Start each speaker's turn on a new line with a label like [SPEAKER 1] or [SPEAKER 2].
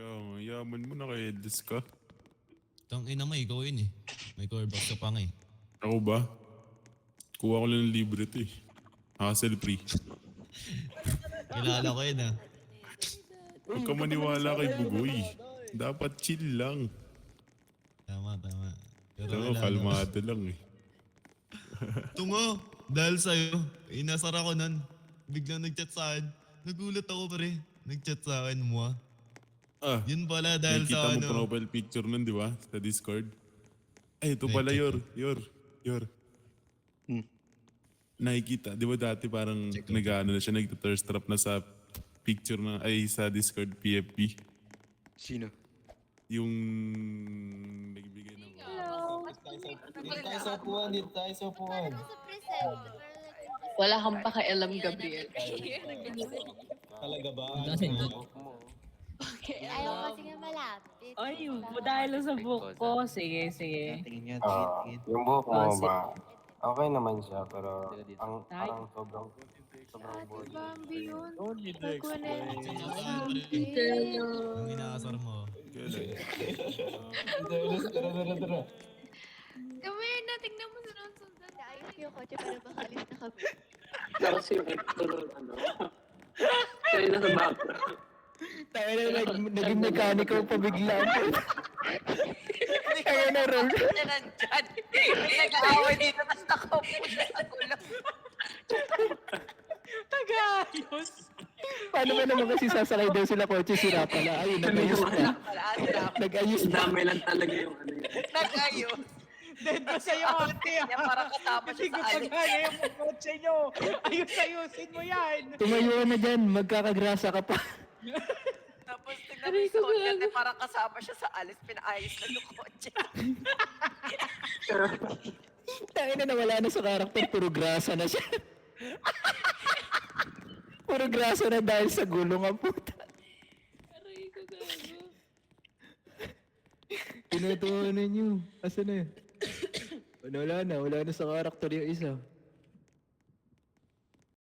[SPEAKER 1] Kaya nga, yaman mo naka-headless ka.
[SPEAKER 2] Tang ina mo, ikaw yun eh. May core box ka pa nga eh.
[SPEAKER 1] Ako ba? Kuha ko lang ng libre to eh. Hassle free.
[SPEAKER 2] Kilala ko yun ah.
[SPEAKER 1] Huwag ka maniwala kay Bugoy. Dapat chill lang.
[SPEAKER 2] Tama. Pero
[SPEAKER 1] Pero
[SPEAKER 2] wala
[SPEAKER 1] kalmado lang eh.
[SPEAKER 2] Tungo! Dahil sa'yo, inasar ako nun. Biglang nag-chat sa akin. Nagulat ako pare. Nag-chat sa akin mo ah.
[SPEAKER 1] Ah,
[SPEAKER 2] Yun pala dahil
[SPEAKER 1] nakikita
[SPEAKER 2] sa
[SPEAKER 1] mo
[SPEAKER 2] ano.
[SPEAKER 1] profile picture nun, di ba? Sa Discord. Ay, ito
[SPEAKER 2] Ay,
[SPEAKER 1] pala,
[SPEAKER 2] check
[SPEAKER 1] Yor. Nakikita, di ba dati parang
[SPEAKER 2] Check ko.
[SPEAKER 1] nag-ano na siya, nag-thirst trap na sa picture na, ay sa Discord PFP.
[SPEAKER 3] Sino?
[SPEAKER 1] Yung nagbigay ng...
[SPEAKER 4] Dito tayo sa upuan.
[SPEAKER 5] Wala kang pakialam, Gabriel.
[SPEAKER 4] Talaga ba?
[SPEAKER 6] Okay, ayaw kasi nga malapit.
[SPEAKER 7] Ay, dahil lang sa book ko. Sige.
[SPEAKER 3] Tingin niya,
[SPEAKER 8] Yung buhok mo
[SPEAKER 7] Oh,
[SPEAKER 8] ba? Okay naman siya, pero ang
[SPEAKER 7] Ay.
[SPEAKER 8] parang sobrang boring.
[SPEAKER 6] Bambi yun.
[SPEAKER 4] Don't need to explain.
[SPEAKER 2] Yung inaasar mo.
[SPEAKER 1] Kailan?
[SPEAKER 8] Tara.
[SPEAKER 6] Kami na, tignan mo sa noon sundan. Ayos yung kotse para makalis na kami.
[SPEAKER 9] Tapos yung external, Kaya na sa background.
[SPEAKER 4] Tayo na naging mekaniko pa bigla. Kaya na roll.
[SPEAKER 5] Siya nandyan. May nag-aaway dito, tapos nakaupo siya sa gulo.
[SPEAKER 7] Tagayos!
[SPEAKER 4] Paano ba naman kasi sasakay daw sila kotse sira pala? Ayun, nag-ayos na. Nag-ayos na.
[SPEAKER 9] Dami lang talaga yung ano yun.
[SPEAKER 5] Nag-ayos.
[SPEAKER 7] Dead ba sa'yo, ate?
[SPEAKER 5] Niya parang kasama siya sa alis.
[SPEAKER 7] Kaya yung kotse nyo. Ayusin mo yan.
[SPEAKER 4] Tumayo ka na dyan, magkakagrasa ka pa.
[SPEAKER 5] Tapos tignan mo yung suot niya, te, parang kasama siya sa alis. Pinaayos na yung kotse.
[SPEAKER 4] Tayo na nawala na sa karakter, puro grasa na siya. Puro grasa na dahil sa gulong ang puta.
[SPEAKER 6] Aray ko gago.
[SPEAKER 4] Tinutuhanan nyo. Asa na? Wala na sa karakter yung isa.